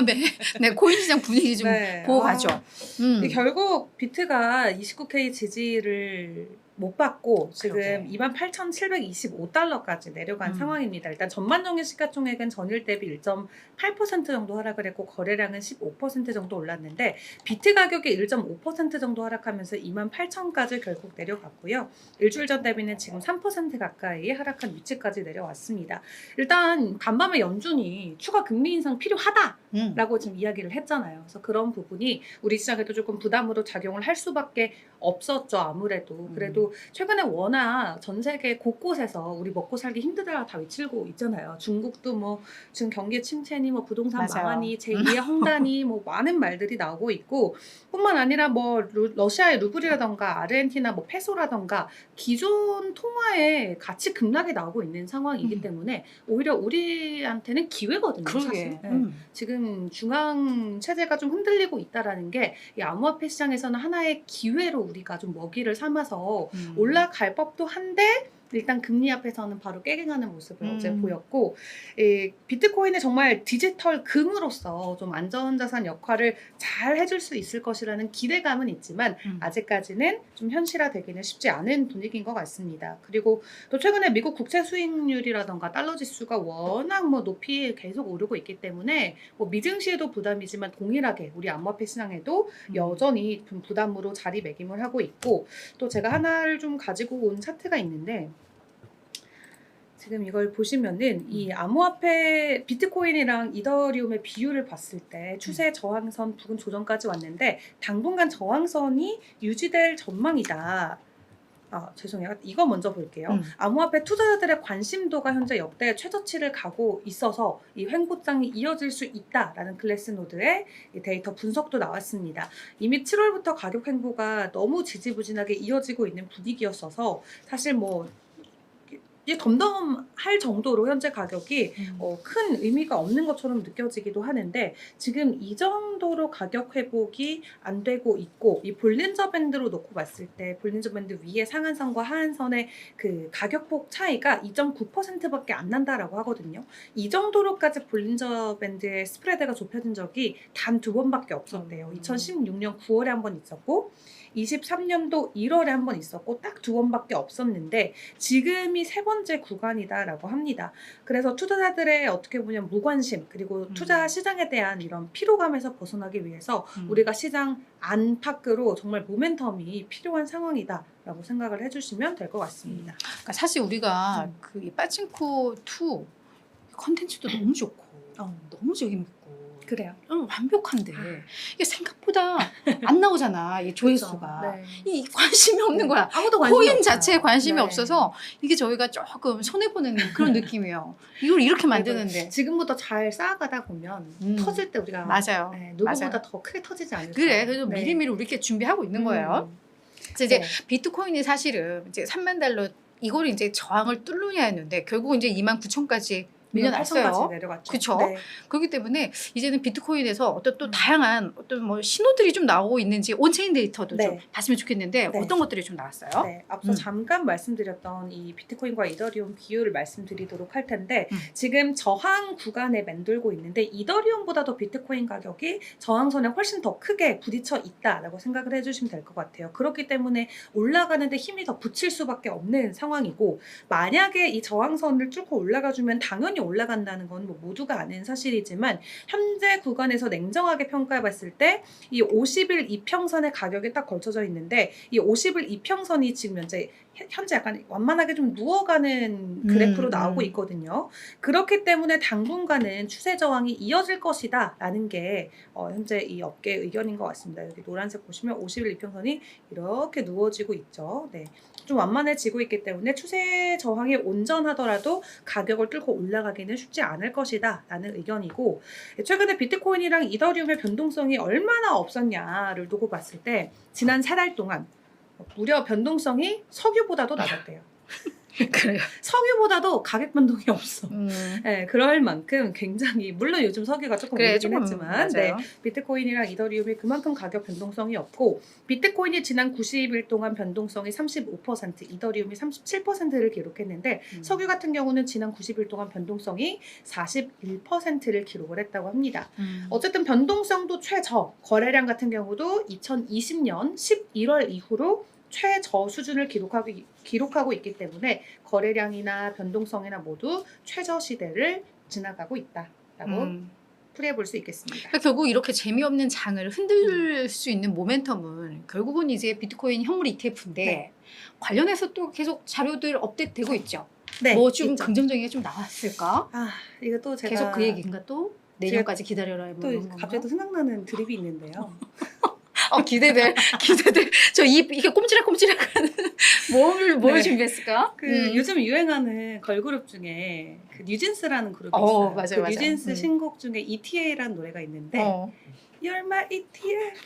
다음에 네, 코인 시장 분위기 좀 네. 보고 가죠. 결국 비트가 29K 지지를 못 받고 지금 그러게. 28,725달러까지 내려간 상황입니다. 일단 전반적인 시가총액은 전일 대비 1.8% 정도 하락을 했고 거래량은 15% 정도 올랐는데 비트 가격이 1.5% 정도 하락하면서 28,000까지 결국 내려갔고요. 일주일 전 대비는 지금 3% 가까이 하락한 위치까지 내려왔습니다. 일단 간밤에 연준이 추가 금리 인상 필요하다라고 지금 이야기를 했잖아요. 그래서 그런 부분이 우리 시장에도 조금 부담으로 작용을 할 수밖에 없었죠. 아무래도. 그래도 최근에 워낙 전 세계 곳곳에서 우리 먹고 살기 힘들다고 다 외치고 있잖아요. 중국도 뭐 지금 경기 침체니 뭐 부동산 맞아요. 망하니 제2의 헝다니 뭐 많은 말들이 나오고 있고 뿐만 아니라 뭐 러시아의 루블이라던가 아르헨티나 뭐 페소라던가 기존 통화의 가치 급락이 나오고 있는 상황이기 때문에 오히려 우리한테는 기회거든요. 그러게. 사실. 네. 지금 중앙 체제가 좀 흔들리고 있다라는 게 이 암호화폐 시장에서는 하나의 기회로 우리가 좀 먹이를 삼아서 올라갈 법도 한데 일단 금리 앞에서는 바로 깨갱하는 모습을 어제 보였고 비트코인은 정말 디지털 금으로서 좀 안전자산 역할을 잘 해줄 수 있을 것이라는 기대감은 있지만 아직까지는 좀 현실화되기는 쉽지 않은 분위기인 것 같습니다. 그리고 또 최근에 미국 국채 수익률이라던가 달러 지수가 워낙 뭐 높이 계속 오르고 있기 때문에 뭐 미증시에도 부담이지만 동일하게 우리 암호화폐 시장에도 여전히 좀 부담으로 자리매김을 하고 있고 또 제가 하나를 좀 가지고 온 차트가 있는데 지금 이걸 보시면은 이 암호화폐 비트코인이랑 이더리움의 비율을 봤을 때 추세 저항선 부근 조정까지 왔는데 당분간 저항선이 유지될 전망이다. 죄송해요. 이거 먼저 볼게요. 암호화폐 투자자들의 관심도가 현재 역대 최저치를 가고 있어서 이 횡보장이 이어질 수 있다라는 글래스노드의 데이터 분석도 나왔습니다. 이미 7월부터 가격 횡보가 너무 지지부진하게 이어지고 있는 분위기였어서 사실 뭐 이게 덤덤할 정도로 현재 가격이 큰 의미가 없는 것처럼 느껴지기도 하는데 지금 이 정도로 가격 회복이 안 되고 있고 이 볼린저 밴드로 놓고 봤을 때 볼린저 밴드 위에 상한선과 하한선의 그 가격폭 차이가 2.9%밖에 안 난다라고 하거든요. 이 정도로까지 볼린저 밴드의 스프레드가 좁혀진 적이 단 2번밖에 없었대요. 2016년 9월에 한 번 있었고 23년도 1월에 한 번 있었고 딱 2번밖에 없었는데 지금이 세 번째 구간이다라고 합니다. 그래서 투자자들의 어떻게 보면 무관심 그리고 투자 시장에 대한 이런 피로감에서 벗어나기 위해서 우리가 시장 안팎으로 정말 모멘텀이 필요한 상황이다라고 생각을 해주시면 될 것 같습니다. 그러니까 사실 우리가 그 빠친코 2 컨텐츠도 너무 좋고 너무 재밌고 그래요. 완벽한데 이게 생각보다 안 나오잖아. 이 조회수가. 네. 이 관심이 없는 거야. 아무도 관심이 코인 없어요. 자체에 관심이 네. 없어서 이게 저희가 조금 손해보는 그런 느낌이에요. 이걸 이렇게 만드는데. 지금부터 잘 쌓아가다 보면 터질 때 우리가 맞아요. 누구보다 맞아요. 더 크게 터지지 않을까. 그래. 그래서 미리미리 우리 이렇게 준비하고 있는 거예요. 그래서 이제 비트코인이 사실은 이제 3만 달러 이걸 이제 저항을 뚫느냐 했는데 결국 이제 29,000까지 밀려났어요. 내려갔죠. 그렇죠. 네. 그렇기 때문에 이제는 비트코인에서 어떤 또 다양한 어떤 뭐 신호들이 좀 나오고 있는지 온체인 데이터도 좀 봤으면 좋겠는데 어떤 것들이 좀 나왔어요? 네, 앞서 잠깐 말씀드렸던 이 비트코인과 이더리움 비율을 말씀드리도록 할 텐데 지금 저항 구간에 맴돌고 있는데 이더리움보다도 비트코인 가격이 저항선에 훨씬 더 크게 부딪혀 있다라고 생각을 해주시면 될 것 같아요. 그렇기 때문에 올라가는데 힘이 더 붙일 수밖에 없는 상황이고 만약에 이 저항선을 뚫고 올라가주면 당연히 올라간다는 건 뭐 모두가 아는 사실이지만 현재 구간에서 냉정하게 평가해 봤을 때 이 50일 이평선의 가격이 딱 걸쳐져 있는데 이 50일 이평선이 지금 현재 약간 완만하게 좀 누워가는 그래프로 나오고 있거든요. 그렇기 때문에 당분간은 추세 저항이 이어질 것이다 라는 게 현재 이 업계 의견인 것 같습니다. 여기 노란색 보시면 50일 이평선이 이렇게 누워지고 있죠. 네. 좀 완만해지고 있기 때문에 추세 저항이 온전하더라도 가격을 뚫고 올라가기는 쉽지 않을 것이다 라는 의견이고 최근에 비트코인이랑 이더리움의 변동성이 얼마나 없었냐를 두고 봤을 때 지난 3달 동안 무려 변동성이 석유보다도 낮았대요. 그래요. 석유보다도 가격 변동이 없어. 음. 네, 그럴 만큼 굉장히 물론 요즘 석유가 조금 그래, 오르긴 조금 했지만 네, 맞아요. 비트코인이랑 이더리움이 그만큼 가격 변동성이 없고 비트코인이 지난 90일 동안 변동성이 35%, 이더리움이 37%를 기록했는데 석유 같은 경우는 지난 90일 동안 변동성이 41%를 기록을 했다고 합니다. 어쨌든 변동성도 최저, 거래량 같은 경우도 2020년 11월 이후로 최저 수준을 기록하고 있기 때문에 거래량이나 변동성이나 모두 최저 시대를 지나가고 있다라고 풀이해 볼 수 있겠습니다. 그러니까 결국 이렇게 재미없는 장을 흔들 수 있는 모멘텀은 결국은 이제 비트코인 현물 ETF인데 네. 관련해서 또 계속 자료들 업데이트되고 있죠. 네, 뭐 좀 있죠. 긍정적인 게 좀 나왔을까? 아, 이거 또 제가 계속 그 얘기인가 또? 내년까지 기다려라 뭐 또 이런 건가? 갑자기 또 생각나는 드립이 있는데요. 기대돼. 저 이게 꼼지락꼼지락하는 뭘 네. 준비했을까? 요즘 유행하는 걸그룹 중에 그 뉴진스라는 그룹이 맞아요, 있어요. 맞아요. 뉴진스 신곡 중에 ETA라는 노래가 있는데 You're my ETF.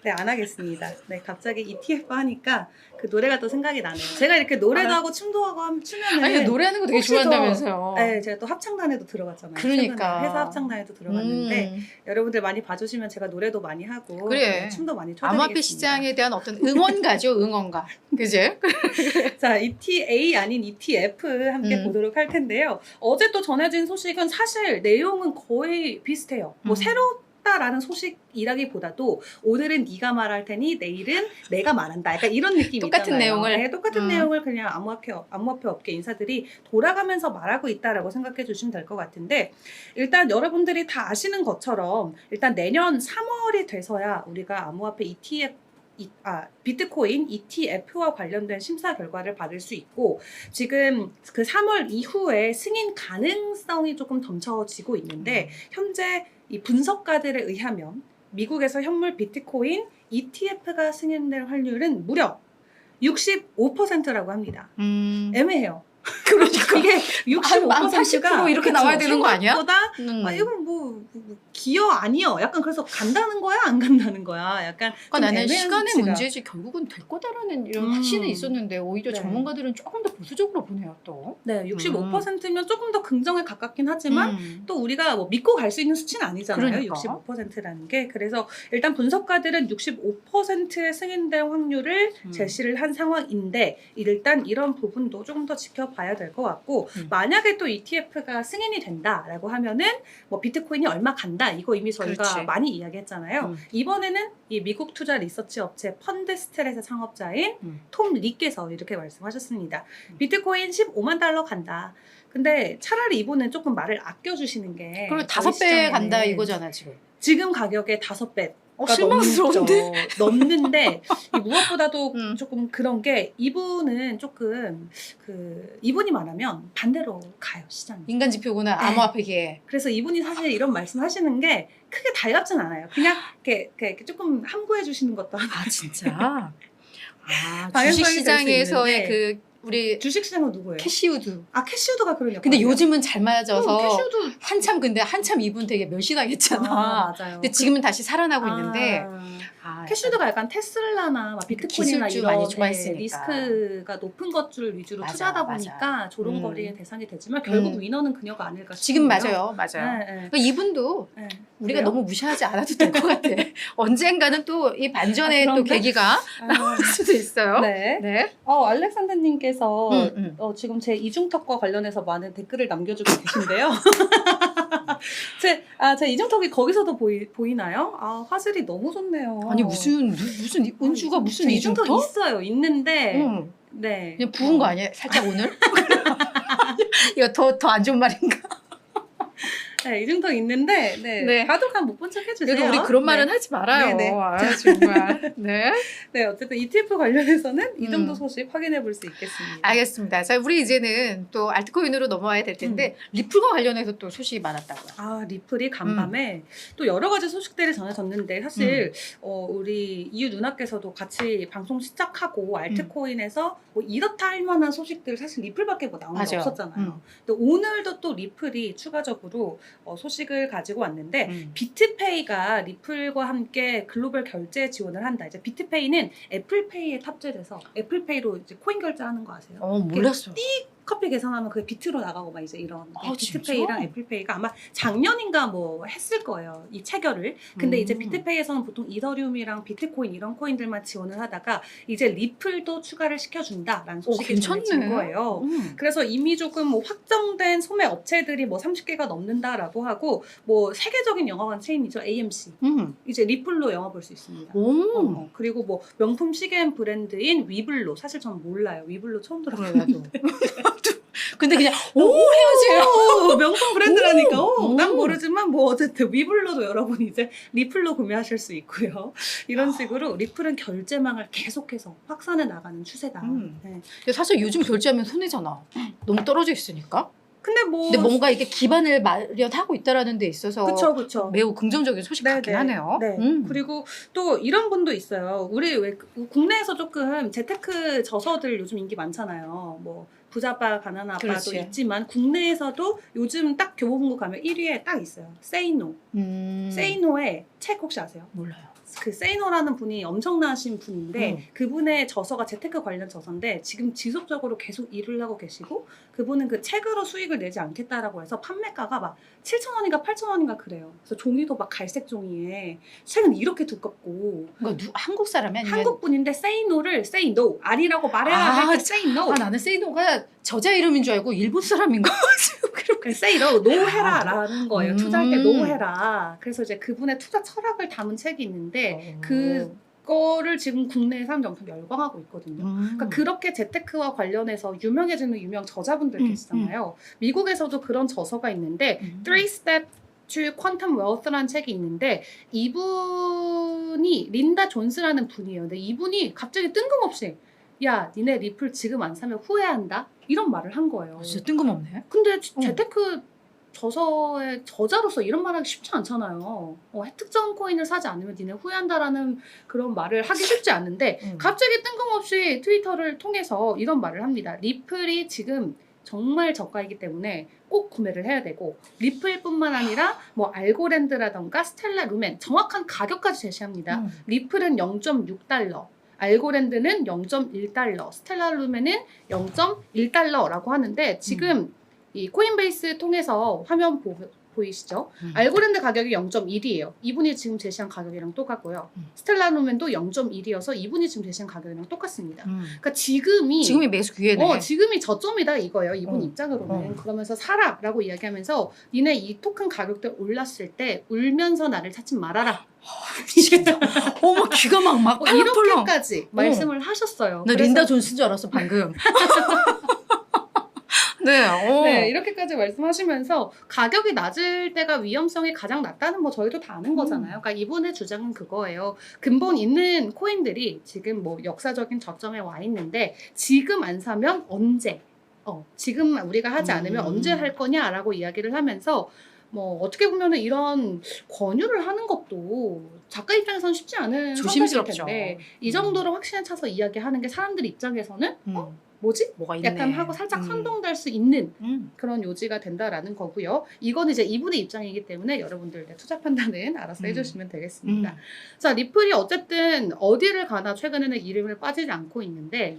네, 안 하겠습니다. 네, 갑자기 ETF 하니까 그 노래가 또 생각이 나네요. 제가 이렇게 노래도 하고 춤도 하고 추면은 아니 노래하는 거 되게 혹시 좋아한다면서요. 네, 제가 또 합창단에도 들어갔잖아요. 그러니까. 최근에 회사 합창단에도 들어갔는데 여러분들 많이 봐주시면 제가 노래도 많이 하고 그래. 네, 춤도 많이 춰드리겠습니다. 암호화폐 시장에 대한 어떤 응원가죠, 응원가. 그지? 자, ETA 아닌 ETF 함께 보도록 할 텐데요. 어제 또 전해진 소식은 사실 내용은 거의 비슷해요. 뭐 새롭다라는 소식이라기보다도 오늘은 네가 말할 테니 내일은 내가 말한다. 약간 이런 느낌이 똑같은 있잖아요. 내용을. 네, 똑같은 내용을 그냥 암호화폐 업계 인사들이 돌아가면서 말하고 있다라고 생각해 주시면 될 것 같은데 일단 여러분들이 다 아시는 것처럼 일단 내년 3월이 돼서야 우리가 암호화폐 비트코인 ETF와 관련된 심사 결과를 받을 수 있고 지금 그 3월 이후에 승인 가능성이 조금 덤쳐지고 있는데 현재 이 분석가들에 의하면 미국에서 현물 비트코인 ETF가 승인될 확률은 무려 65%라고 합니다. 애매해요. 그러니까 이게 65%가 80% 이렇게 나와야 되는 거 아니야? 보다 이건 뭐 기여 아니여. 약간 그래서 간다는 거야 안 간다는 거야. 약간 그러니까 나는 애매한 시간의 수치가. 문제지 결국은 될 거다라는 이런 확신은 있었는데 오히려 네. 전문가들은 조금 더 보수적으로 보네요 또. 네, 65%면 조금 더 긍정에 가깝긴 하지만 또 우리가 뭐 믿고 갈 수 있는 수치는 아니잖아요. 그러니까. 65%라는 게. 그래서 일단 분석가들은 65%의 승인될 확률을 제시를 한 상황인데 일단 이런 부분도 조금 더 지켜봐야 될 것 같고 만약에 또 ETF가 승인이 된다라고 하면은 뭐 비트코인이 얼마 간다 이거 이미 저희가 그렇지. 많이 이야기했잖아요. 이번에는 이 미국 투자 리서치 업체 펀드스트렛의 창업자인 톰 리께서 이렇게 말씀하셨습니다. 비트코인 15만 달러 간다. 근데 차라리 이분은 조금 말을 아껴주시는 게 그리고 저희 5배 시장에는 간다 이거잖아 지금. 지금 가격의 5배 실망스러운데? 넘는데 이 무엇보다도 조금 그런 게 이분은 조금 이분이 말하면 반대로 가요 시장이. 인간 지표구나 암호화폐기에. 그래서 이분이 사실 이런 말씀하시는 게 크게 달갑진 않아요. 그냥 이렇게 조금 함구해 주시는 것도 아 진짜. 방향성이 주식 될수 시장에서의 있는데. 그 우리 주식시장은 누구예요? 캐시우드. 캐시우드가 그런 역할이에요. 근데 요즘은 잘 맞아서 캐시우드 한참 이분 되게 멸시당했잖아. 맞아요. 근데 지금은 다시 살아나고 있는데. 캐시우드가 약간 테슬라나 막 비트코인이나 기술주 이런 많이 좋아했으니까. 리스크가 높은 것들 위주로 맞아, 투자하다 맞아. 보니까 조롱거리의 대상이 되지만 결국 위너는 그녀가 아닐까 지금 싶은데요. 맞아요. 네. 그러니까 이분도 우리가 그래요? 너무 무시하지 않아도 될 것 같아. 언젠가는 또 이 반전의 또 그런가? 계기가 나올 수도 있어요. 네. 네. 알렉산더님께서 지금 제 이중턱과 관련해서 많은 댓글을 남겨주고 계신데요. 제 이중턱이 거기서도 보이나요? 화질이 너무 좋네요. 아니 무슨 은주가 무슨 이중턱 이중턱? 있어요. 있는데 네. 그냥 부은 거 아니에요? 살짝 오늘? 이거 더 안 좋은 말인가? 네, 이중턱 있는데 네. 가독한 못 본 척 해주세요. 그래도 우리 그런 말은 하지 말아요. 네. 정말. 네. 네, 어쨌든 ETF 관련해서는 이 정도 소식 확인해 볼 수 있겠습니다. 알겠습니다. 자, 우리 이제는 또 알트코인으로 넘어와야 될 텐데 리플과 관련해서 또 소식이 많았다고요. 리플이 간밤에 또 여러 가지 소식들이 전해졌는데 사실 우리 이유 누나께서도 같이 방송 시작하고 알트코인에서 뭐 이렇다 할 만한 소식들 사실 리플밖에 뭐 나온 게 없었잖아요. 근데 오늘도 또 리플이 추가적으로 소식을 가지고 왔는데 비트페이가 리플과 함께 글로벌 결제 지원을 한다. 이제 비트페이는 애플페이에 탑재돼서 애플페이로 이제 코인 결제하는 거 아세요? 몰랐어요. 커피 계산하면 그게 비트로 나가고 막 이제 이런 비트페이랑 진짜? 애플페이가 아마 작년인가 뭐 했을 거예요. 이 체결을. 근데 이제 비트페이에서는 보통 이더리움이랑 비트코인 이런 코인들만 지원을 하다가 이제 리플도 추가를 시켜준다라는 소식이 전해진 거예요. 그래서 이미 조금 뭐 확정된 소매 업체들이 뭐 30개가 넘는다라고 하고 뭐 세계적인 영화관 체인이죠. AMC. 이제 리플로 영화 볼 수 있습니다. 그리고 뭐 명품 시계앤 브랜드인 위블로. 사실 저는 몰라요. 위블로 처음 들어봤는데. 근데 그냥 해야지. 명품 브랜드라니까. 난 모르지만 뭐 어쨌든 위블로도 여러분 이제 리플로 구매하실 수 있고요. 이런 식으로 리플은 결제망을 계속해서 확산해 나가는 추세다. 네. 근데 사실 요즘 결제하면 손해잖아. 너무 떨어져 있으니까. 근데 뭔가 이게 기반을 마련하고 있다라는 데 있어서 그쵸. 매우 긍정적인 소식 같긴 하네요. 네. 그리고 또 이런 분도 있어요. 우리 왜 국내에서 조금 재테크 저서들 요즘 인기 많잖아요. 뭐 부자빠 가난아빠도 그렇지. 있지만 국내에서도 요즘 딱 교보문고 가면 1위에 딱 있어요. Say No. Say No의 책 혹시 아세요? 몰라요. 그 세이노라는 분이 엄청나신 분인데 그분의 저서가 재테크 관련 저서인데 지금 지속적으로 계속 일을 하고 계시고 그분은 그 책으로 수익을 내지 않겠다라고 해서 판매가가 막 7,000원인가 8,000원인가 그래요. 그래서 종이도 막 갈색 종이에 책은 이렇게 두껍고 그러니까 한국 사람이 아니면 한국 분인데 say no를 say no 아니라고 말해야 할 때 say no. 나는 세이노가 저자 이름인 줄 알고 일본 사람인 거 그렇게 say no, no 해라라는 거예요. 투자할 때 no 해라. 그래서 이제 그분의 투자 철학을 담은 책이 있는데 그거를 지금 국내에 사람들이 엄청 열광하고 있거든요. 그러니까 그렇게 재테크와 관련해서 유명해지는 유명 저자분들 계시잖아요. 미국에서도 그런 저서가 있는데 Three Step to Quantum Wealth라는 책이 있는데 이분이 린다 존스라는 분이에요. 근데 이분이 갑자기 뜬금없이 야, 니네 리플 지금 안 사면 후회한다? 이런 말을 한 거예요. 진짜 뜬금없네. 근데 재테크 저서의 저자로서 이런 말 하기 쉽지 않잖아요. 특정 코인을 사지 않으면 니네 후회한다라는 그런 말을 하기 쉽지 않은데 갑자기 뜬금없이 트위터를 통해서 이런 말을 합니다. 리플이 지금 정말 저가이기 때문에 꼭 구매를 해야 되고 리플뿐만 아니라 뭐 알고랜드라던가 스텔라 루멘 정확한 가격까지 제시합니다. 리플은 0.6달러 알고랜드는 0.1달러, 스텔라 루멘은 0.1달러라고 하는데 지금 이 코인베이스 통해서 화면 보이시죠? 알고랜드 가격이 0.1이에요. 이분이 지금 제시한 가격이랑 똑같고요. 스텔라 루멘도 0.1이어서 이분이 지금 제시한 가격이랑 똑같습니다. 그러니까 지금이 매수 기회네. 지금이 저점이다 이거예요. 이분 입장으로는. 그러면서 사라라고 이야기하면서 니네 이 토큰 가격대 올랐을 때 울면서 나를 찾지 말아라. 어머 귀가 막 이렇게까지 말씀을 하셨어요. 나 린다 존스인 줄 알았어 방금. 네, 이렇게까지 말씀하시면서 가격이 낮을 때가 위험성이 가장 낮다는 뭐 저희도 다 아는 거잖아요. 그러니까 이분의 주장은 그거예요. 근본 있는 코인들이 지금 뭐 역사적인 저점에 와 있는데 지금 안 사면 언제? 지금 우리가 하지 않으면 언제 할 거냐라고 이야기를 하면서 뭐 어떻게 보면은 이런 권유를 하는 것도 작가 입장에서는 쉽지 않은 조심스럽죠. 텐데 이 정도로 확신에 차서 이야기하는 게 사람들 입장에서는 뭐지? 뭐가 있네. 약간 하고 살짝 선동될 수 있는 그런 요지가 된다라는 거고요. 이건 이제 이분의 입장이기 때문에 여러분들 투자 판단은 알아서 해주시면 되겠습니다. 자, 리플이 어쨌든 어디를 가나 최근에는 이름을 빠지지 않고 있는데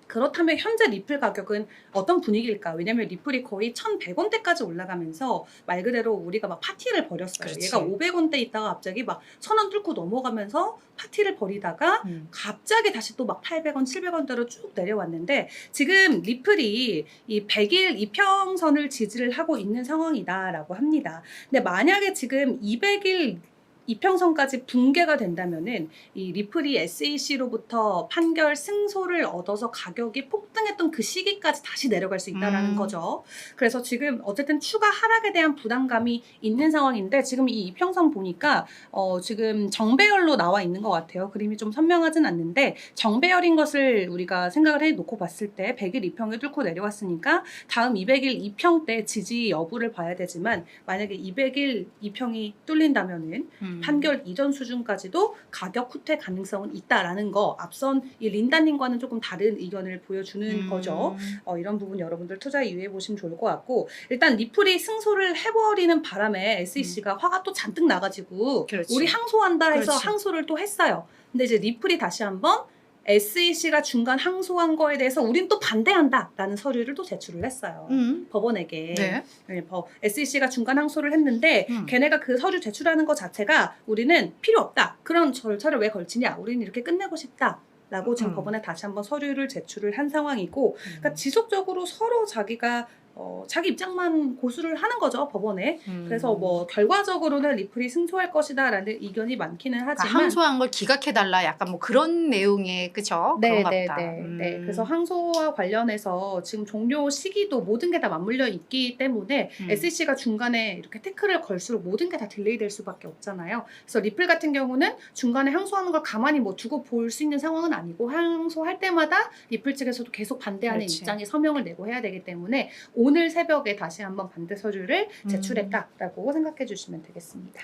그렇다면 현재 리플 가격은 어떤 분위기일까? 왜냐면 리플이 거의 1,100원대까지 올라가면서 말 그대로 우리가 막 파티를 벌였어요. 그렇지. 얘가 500원대 있다가 갑자기 막 1,000원 뚫고 넘어가면서 파티를 벌이다가 갑자기 다시 또 막 800원, 700원대로 쭉 내려왔는데 지금 리플이 이 100일 이평선을 지지를 하고 있는 상황이다라고 합니다. 근데 만약에 지금 200일 이평선까지 붕괴가 된다면은 이 리플이 SEC로부터 판결 승소를 얻어서 가격이 폭등했던 그 시기까지 다시 내려갈 수 있다라는 거죠. 그래서 지금 어쨌든 추가 하락에 대한 부담감이 있는 상황인데 지금 이 이평선 보니까 지금 정배열로 나와 있는 것 같아요. 그림이 좀 선명하진 않는데 정배열인 것을 우리가 생각을 해놓고 봤을 때 100일 이평을 뚫고 내려왔으니까 다음 200일 이평 때 지지 여부를 봐야 되지만 만약에 200일 이평이 뚫린다면은 판결 이전 수준까지도 가격 후퇴 가능성은 있다라는 거 앞선 이 린다님과는 조금 다른 의견을 보여주는 거죠. 이런 부분 여러분들 투자 이유해 보시면 좋을 것 같고 일단 리플이 승소를 해버리는 바람에 SEC가 화가 또 잔뜩 나가지고 그렇지. 우리 항소한다 해서 그렇지. 항소를 또 했어요. 근데 이제 리플이 다시 한번 SEC가 중간 항소한 거에 대해서 우린 또 반대한다라는 서류를 또 제출을 했어요. 법원에게. 네. SEC가 중간 항소를 했는데 걔네가 그 서류 제출하는 것 자체가 우리는 필요 없다. 그런 절차를 왜 걸치냐. 우리는 이렇게 끝내고 싶다. 라고 지금 법원에 다시 한번 서류를 제출을 한 상황이고 그러니까 지속적으로 서로 자기가 자기 입장만 고수를 하는 거죠 법원에. 그래서 뭐 결과적으로는 리플이 승소할 것이다라는 의견이 많기는 하지만 그러니까 항소한 걸 기각해달라 약간 뭐 그런 내용의 그쵸? 그런가 보다. 네. 그래서 항소와 관련해서 지금 종료 시기도 모든 게 다 맞물려 있기 때문에 SEC가 중간에 이렇게 태클을 걸수록 모든 게 다 딜레이 될 수밖에 없잖아요. 그래서 리플 같은 경우는 중간에 항소하는 걸 가만히 뭐 두고 볼 수 있는 상황은 아니고 항소할 때마다 리플 측에서도 계속 반대하는 그렇지. 입장에 서명을 내고 해야 되기 때문에 오늘 새벽에 다시 한번 반대 서류를 제출했다라고 생각해 주시면 되겠습니다.